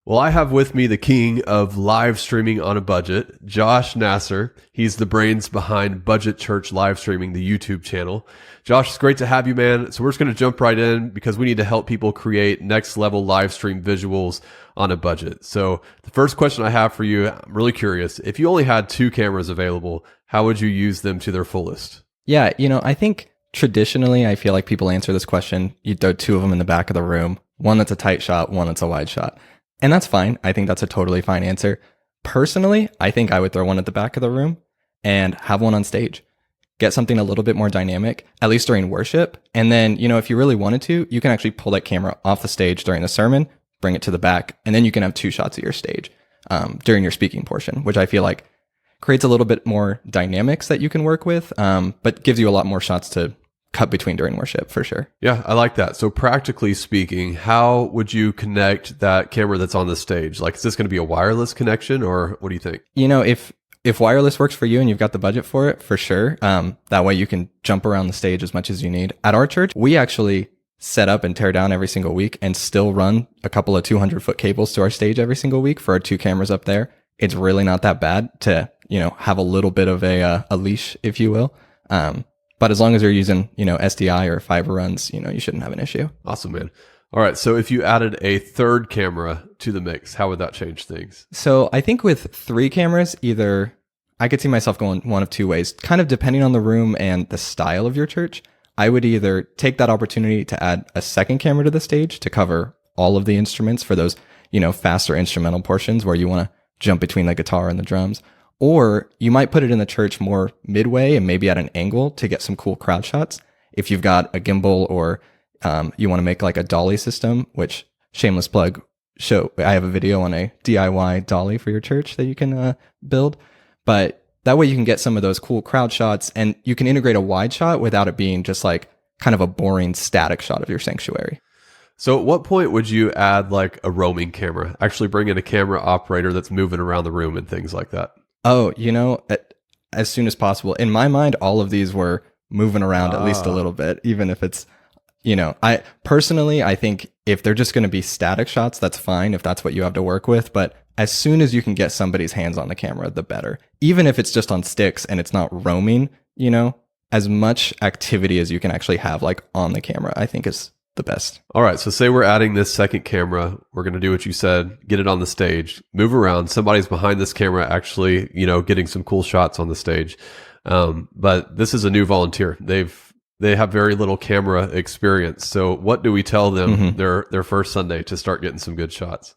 Well, I have with me the king of live streaming on a budget, Josh Nassar. He's the brains behind Budget Church Live Streaming, the YouTube channel. Josh, it's great to have you, man. So we're just going to jump right in because we need to help people create next level live stream visuals on a budget. So the first question I have for you, I'm really curious. If you only had 2 cameras available, how would you use them to their fullest? Yeah, I think traditionally, I feel like people answer this question. You throw 2 of them in the back of the room, one that's a tight shot, one that's a wide shot. And that's fine. I think that's a totally fine answer. Personally, I think I would throw one at the back of the room and have one on stage. Get something a little bit more dynamic, at least during worship. And then, if you really wanted to, you can actually pull that camera off the stage during the sermon, bring it to the back, and then you can have 2 shots of your stage during your speaking portion, which I feel like creates a little bit more dynamics that you can work with, but gives you a lot more shots to cut between during worship for sure. Yeah, I like that. So practically speaking, how would you connect that camera that's on the stage? Like, is this going to be a wireless connection or what do you think? If wireless works for you and you've got the budget for it, for sure. That way you can jump around the stage as much as you need. At our church, we actually set up and tear down every single week and still run a couple of 200-foot cables to our stage every single week for our 2 cameras up there. It's really not that bad to, have a little bit of a leash, if you will. But as long as you're using, SDI or fiber runs, you shouldn't have an issue. Awesome, man. All right. So if you added a 3rd camera to the mix, how would that change things? So I think with 3 cameras, either I could see myself going one of 2 ways, kind of depending on the room and the style of your church. I would either take that opportunity to add a 2nd camera to the stage to cover all of the instruments for those, faster instrumental portions where you want to jump between the guitar and the drums. Or you might put it in the church more midway and maybe at an angle to get some cool crowd shots. If you've got a gimbal or you want to make like a dolly system, which shameless plug, I have a video on a DIY dolly for your church that you can build. But that way you can get some of those cool crowd shots and you can integrate a wide shot without it being just like kind of a boring static shot of your sanctuary. So at what point would you add like a roaming camera, actually bring in a camera operator that's moving around the room and things like that? Oh, as soon as possible. In my mind, all of these were moving around at least a little bit, even if it's, I think if they're just going to be static shots, that's fine if that's what you have to work with. But as soon as you can get somebody's hands on the camera, the better. Even if it's just on sticks and it's not roaming, as much activity as you can actually have like on the camera, I think is the best. All right. So say we're adding this 2nd camera. We're going to do what you said, get it on the stage, move around. Somebody's behind this camera actually, getting some cool shots on the stage. But this is a new volunteer. They have very little camera experience. So what do we tell them their first Sunday to start getting some good shots?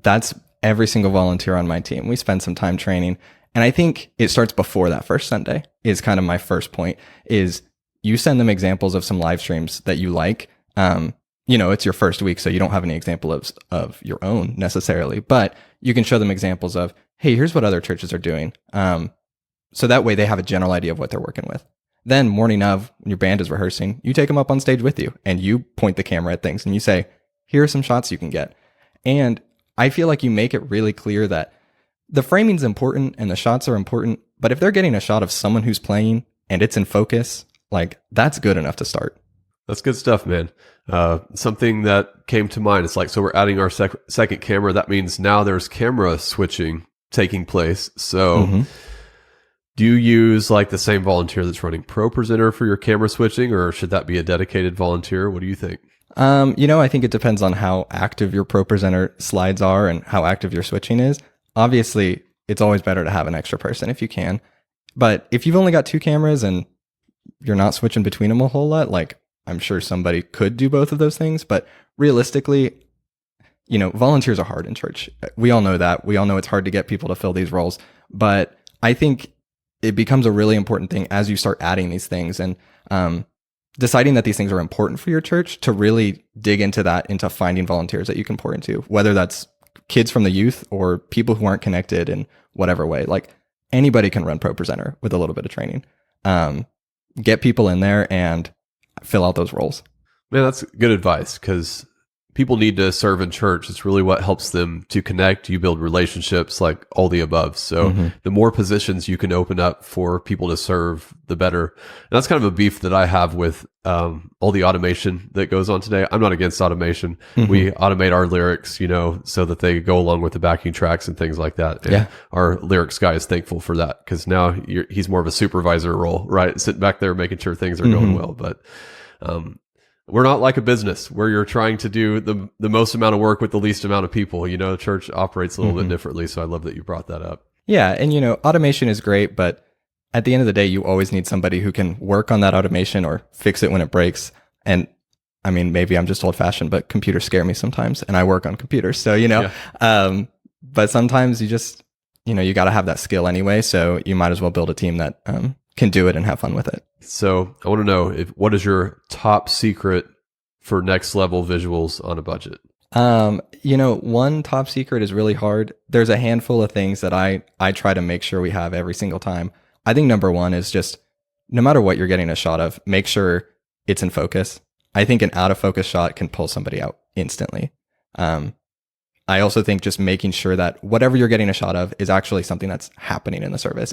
That's every single volunteer on my team. We spend some time training. And I think it starts before that first Sunday is kind of my first point is you send them examples of some live streams that you like. It's your first week, so you don't have any example of your own necessarily, but you can show them examples of, hey, here's what other churches are doing. So that way they have a general idea of what they're working with. Then morning of, when your band is rehearsing, you take them up on stage with you and you point the camera at things and you say, here are some shots you can get. And I feel like you make it really clear that the framing's important and the shots are important, but if they're getting a shot of someone who's playing and it's in focus, like that's good enough to start. That's good stuff, man. Something that came to mind, it's like, so we're adding our 2nd camera. That means now there's camera switching taking place. So do you use like the same volunteer that's running ProPresenter for your camera switching, or should that be a dedicated volunteer? What do you think? I think it depends on how active your ProPresenter slides are and how active your switching is. Obviously, it's always better to have an extra person if you can. But if you've only got 2 cameras and you're not switching between them a whole lot, like I'm sure somebody could do both of those things, but realistically, volunteers are hard in church. We all know that. We all know it's hard to get people to fill these roles, but I think it becomes a really important thing as you start adding these things and deciding that these things are important for your church to really dig into finding volunteers that you can pour into, whether that's kids from the youth or people who aren't connected in whatever way. Like anybody can run ProPresenter with a little bit of training. Get people in there and fill out those roles. Man, that's good advice because people need to serve in church. It's really what helps them to connect. You build relationships, like all the above. So the more positions you can open up for people to serve, the better. And that's kind of a beef that I have with all the automation that goes on today. I'm not against automation. We automate our lyrics, so that they go along with the backing tracks and things like that. And our lyrics guy is thankful for that, because now he's more of a supervisor role, right? Sitting back there making sure things are going well. But we're not like a business where you're trying to do the most amount of work with the least amount of people. The church operates a little bit differently. So I love that you brought that up. Yeah. And, automation is great, but at the end of the day, you always need somebody who can work on that automation or fix it when it breaks. And I mean, maybe I'm just old fashioned, but computers scare me sometimes, and I work on computers. So, but sometimes you just, you got to have that skill anyway. So you might as well build a team that can do it and have fun with it. So I want to know, what is your top secret for next level visuals on a budget? One top secret is really hard. There's a handful of things that I try to make sure we have every single time. I think number one is just, no matter what you're getting a shot of, make sure it's in focus. I think an out of focus shot can pull somebody out instantly. I also think just making sure that whatever you're getting a shot of is actually something that's happening in the service.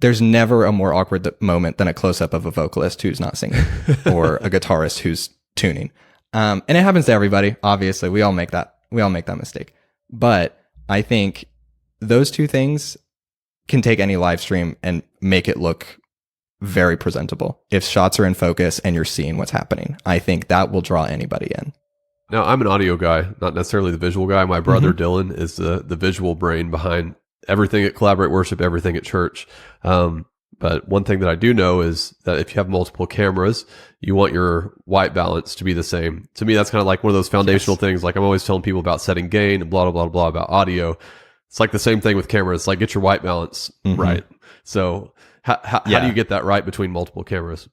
There's never a more awkward moment than a close-up of a vocalist who's not singing or a guitarist who's tuning. And it happens to everybody. Obviously, we all make that mistake. But I think those two things can take any live stream and make it look very presentable. If shots are in focus and you're seeing what's happening, I think that will draw anybody in. Now, I'm an audio guy, not necessarily the visual guy. My brother Dylan is the visual brain behind everything at Collaborate Worship, everything at church. But one thing that I do know is that if you have multiple cameras, you want your white balance to be the same. To me, that's kind of like one of those foundational things. Like I'm always telling people about setting gain and blah, blah, blah, blah about audio. It's like the same thing with cameras. It's like, get your white balance right. So how do you get that right between multiple cameras?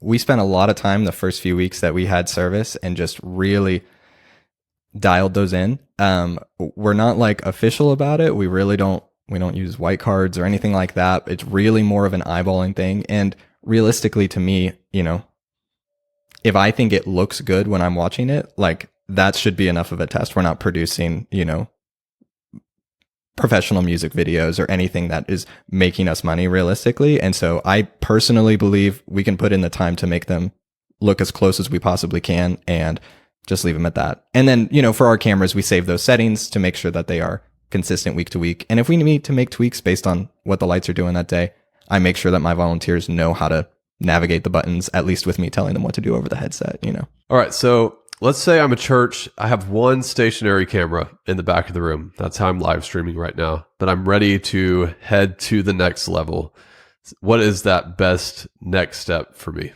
We spent a lot of time the first few weeks that we had service and just really dialed those in. We're not like official about it. We don't use white cards or anything like that. It's really more of an eyeballing thing. And realistically, to me, if I think it looks good when I'm watching it, like that should be enough of a test. We're not producing, professional music videos or anything that is making us money realistically. And so I personally believe we can put in the time to make them look as close as we possibly can and just leave them at that. And then, for our cameras, we save those settings to make sure that they are consistent week to week. And if we need to make tweaks based on what the lights are doing that day, I make sure that my volunteers know how to navigate the buttons, at least with me telling them what to do over the headset, All right. So let's say I'm a church. I have one stationary camera in the back of the room. That's how I'm live streaming right now, but I'm ready to head to the next level. What is that best next step for me?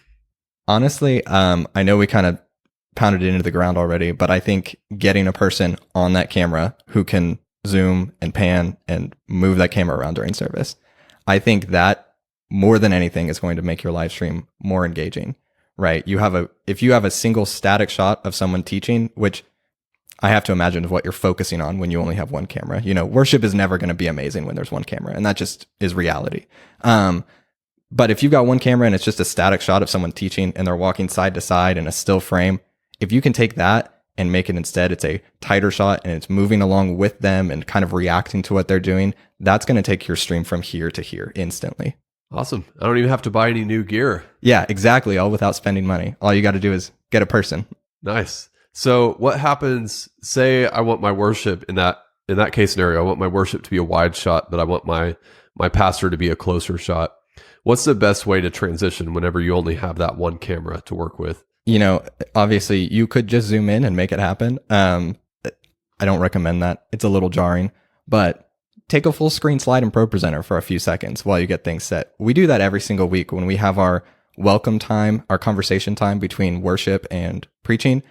Honestly, I know we kind of pounded it into the ground already, but I think getting a person on that camera who can zoom and pan and move that camera around during service, I think that more than anything is going to make your live stream more engaging, right? If you have a single static shot of someone teaching, which I have to imagine is what you're focusing on when you only have one camera. Worship is never going to be amazing when there's one camera, and that just is reality. But if you've got one camera and it's just a static shot of someone teaching and they're walking side to side in a still frame, if you can take that and make it instead, it's a tighter shot and it's moving along with them and kind of reacting to what they're doing, that's going to take your stream from here to here instantly. Awesome. I don't even have to buy any new gear. Yeah, exactly. All without spending money. All you got to do is get a person. Nice. So what happens, say I want my worship in that case scenario, I want my worship to be a wide shot, but I want my pastor to be a closer shot. What's the best way to transition whenever you only have that one camera to work with? Obviously you could just zoom in and make it happen. I don't recommend that. It's a little jarring, but take a full screen slide in Pro Presenter for a few seconds while you get things set. We do that every single week when we have our welcome time, our conversation time between worship and preaching.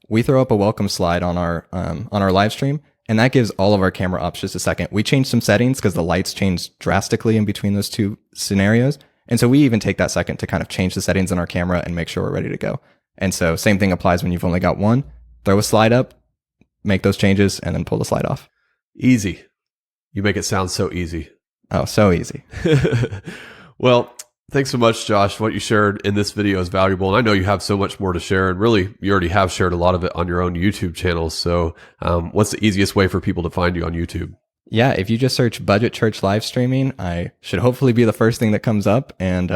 We throw up a welcome slide on our live stream, and that gives all of our camera ops just a second. We change some settings because the lights change drastically in between those two scenarios. And so we even take that second to kind of change the settings on our camera and make sure we're ready to go. And so same thing applies when you've only got one. Throw a slide up, make those changes, and then pull the slide off. Easy. You make it sound so easy. Oh, so easy. Well, Thanks so much, Josh. What you shared in this video is valuable. And I know you have so much more to share. And really, you already have shared a lot of it on your own YouTube channel. So what's the easiest way for people to find you on YouTube? Yeah, if you just search Budget Church Live Streaming, I should hopefully be the first thing that comes up. And,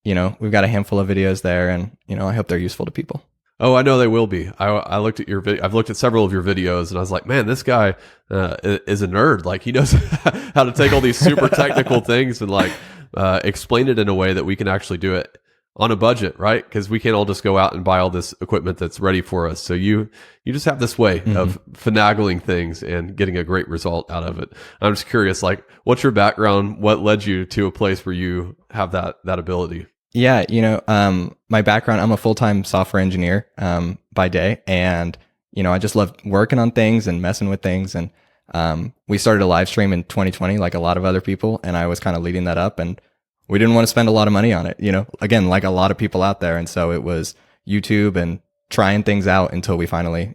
we've got a handful of videos there, and, I hope they're useful to people. Oh, I know they will be. I looked at your video. I've looked at several of your videos, and I was like, man, this guy is a nerd. Like, he knows how to take all these super technical things and explain it in a way that we can actually do it on a budget, right? Because we can't all just go out and buy all this equipment that's ready for us. So you just have this way of finagling things and getting a great result out of it. I'm just curious, what's your background? What led you to a place where you have that ability? Yeah, my background, I'm a full-time software engineer by day, and I just love working on things and messing with things. And we started a live stream in 2020, like a lot of other people, and I was kind of leading that up, and we didn't want to spend a lot of money on it, again, like a lot of people out there. And so it was YouTube and trying things out until we finally,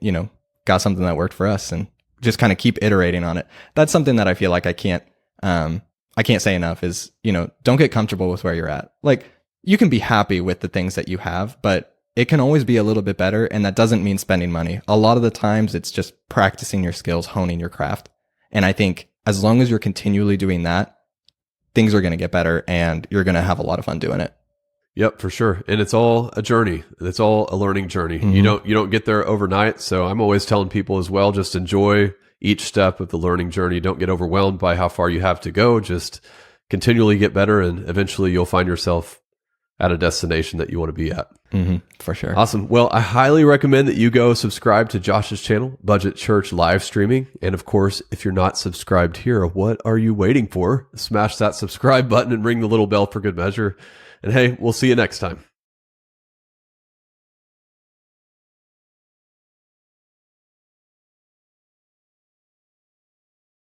got something that worked for us, and just kind of keep iterating on it. That's something that I feel like I can't say enough is, don't get comfortable with where you're at. Like, you can be happy with the things that you have, but it can always be a little bit better. And that doesn't mean spending money. A lot of the times it's just practicing your skills, honing your craft. And I think as long as you're continually doing that, things are going to get better, and you're going to have a lot of fun doing it. Yep, for sure. And it's all a journey. It's all a learning journey. You don't get there overnight. So I'm always telling people as well, just enjoy each step of the learning journey. Don't get overwhelmed by how far you have to go. Just continually get better, and eventually you'll find yourself at a destination that you want to be at. For sure. Awesome. Well, I highly recommend that you go subscribe to Josh's channel, Budget Church Live Streaming. And of course, if you're not subscribed here, what are you waiting for? Smash that subscribe button and ring the little bell for good measure. And hey, we'll see you next time.